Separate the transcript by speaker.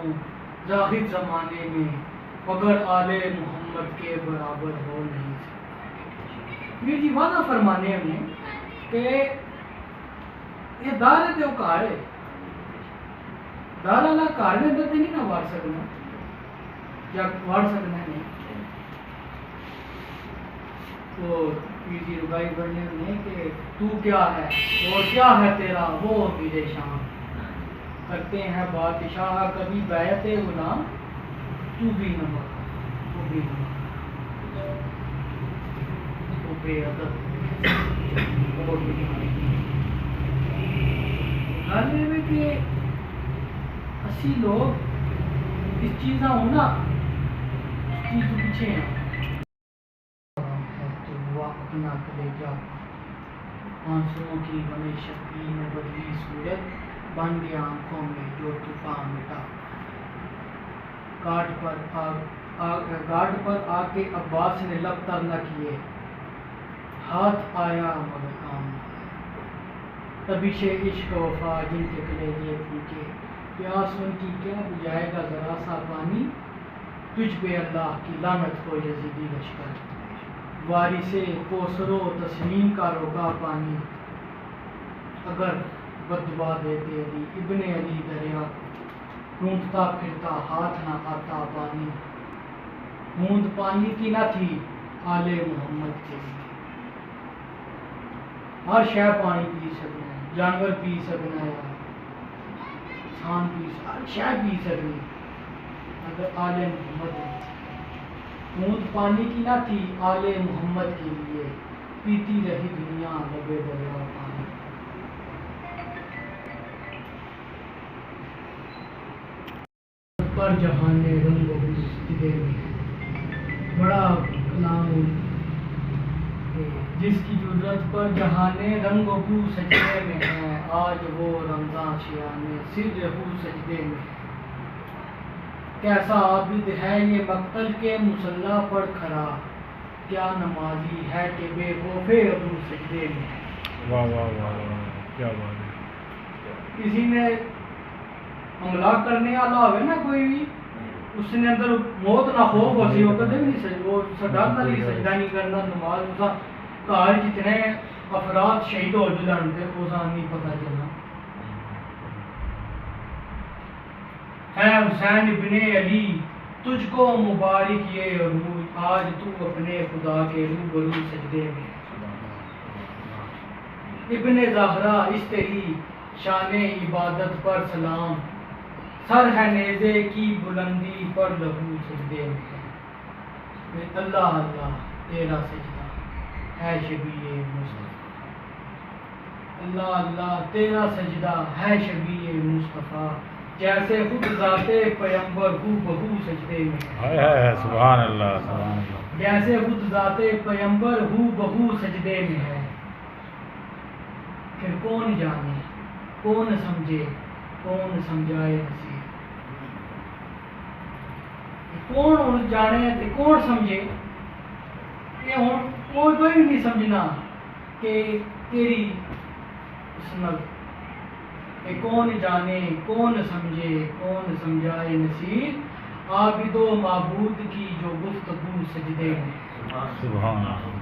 Speaker 1: ہوں زاہد زمانے میں، مگر آل محمد کے برابر ہو نہیں سکتا۔ یہ جی واضح فرمانے ہمیں کہ یہ دار ہے تو کار ہے، دار والا کار نے اندر نہیں نہ وار سکنا یا وار سکنا نہیں۔ تو پیزی ربائی بڑھنے میں کہ تو کیا ہے اور کیا ہے تیرا وہ پیرے شان، کرتے ہیں بادشاہ کبھی بیعت غلام، تو بھی نہ مکا تو بھی نہ مکا، تو بے ادب اور گل یہ کہ اسی لوگ اس چیزاں ہونا اس چیز کے پیچھے ہیں تو ہوا اپنا کلیجہ، آنسوؤں کی بنے شبی میں بدلی صورت، بن گیا آنکھوں میں جو طوفان مٹا، گاٹ پر آ کے عباس نے لب تر نہ کیے، ہاتھ آیا مگر کام نہ آیا، تبیش عشق و وفا جن کے کلیجے پھوٹے، پیاس ان کی کیا بجھائے گا ذرا سا پانی، تجھ پہ اللہ کی لعنت ہو یزیدی لشکر، وارث کوثر و تسنیم کا روگا پانی، اگر بددعا دیتے علی ابن علی دریا، ڈھونڈتا پھرتا ہاتھ نہ آتا پانی، بوند پانی کی نہ تھی آل محمد کے لیے، ہر شے پانی پی سکنا ہے، جانور پی سکنا ہے، انسان پی ہر شے پی سکنی، اگر آل محمد ہے، بوند پانی کی نہ تھی آل محمد کے لیے، پیتی رہی دنیا لبے دریا پانی۔ پر جہان رنگ و بو سجدے میں ہے، بڑا کلام جس کی جرت پر جہان رنگ و بو سجدے میں ہے، آج وہ رمضان شیان سر رہو سجدے میں ہے، کیسا عابد ہے یہ مقتل کے مصلی پر کھڑا، کیا نمازی ہے کہ بے خوف ابو سجدے میں ہے۔
Speaker 2: واہ واہ واہ واہ کیا بات ہے۔
Speaker 1: کسی نے حملہ کرنے والا ہوئے نا کوئی بھی، اس نے اندر موت نہ خوف ہو سی، وہ کدے بھی نہیں سجدہ، وہ ڈرنا نہیں، سجدہ نہیں کرنا، نماز اسا گھر جتنے افراد شہید ہو جلن تے اسا نہیں پتہ چلنا۔ ہے حسین ابن علی تجھ کو مبارک یہ عروج، آج تو اپنے خدا کے روبرو سجدے میں ہے، ابن زہرا اس تیری شان عبادت پر سلام، سر ہے نیزے کی بلندی پر لہو سجدے میں ہے، اللہ اللہ تیرا سجدہ ہے شبیہ مصطفیٰ، اللہ اللہ تیرا سجدہ ہے شبیہ مصطفیٰ، جیسے خود ذات پیمبر ہو بہو سجدے میں ہے،
Speaker 2: سبحان اللہ سبحان اللہ،
Speaker 1: جیسے خود ذات پیمبر ہو بہو سجدے میں ہے، پھر کون جانے کون سمجھے کون سمجھائے نصیب، کون جانے تے کون سمجھے، یہ ہوں کوئی بھی نہیں سمجھنا کہ تیری عصمت، کہ کون جانے کون سمجھے کون سمجھائے نصیب، عابد و معبود کی جو گفتگو سجدے میں،
Speaker 2: سبحان اللہ۔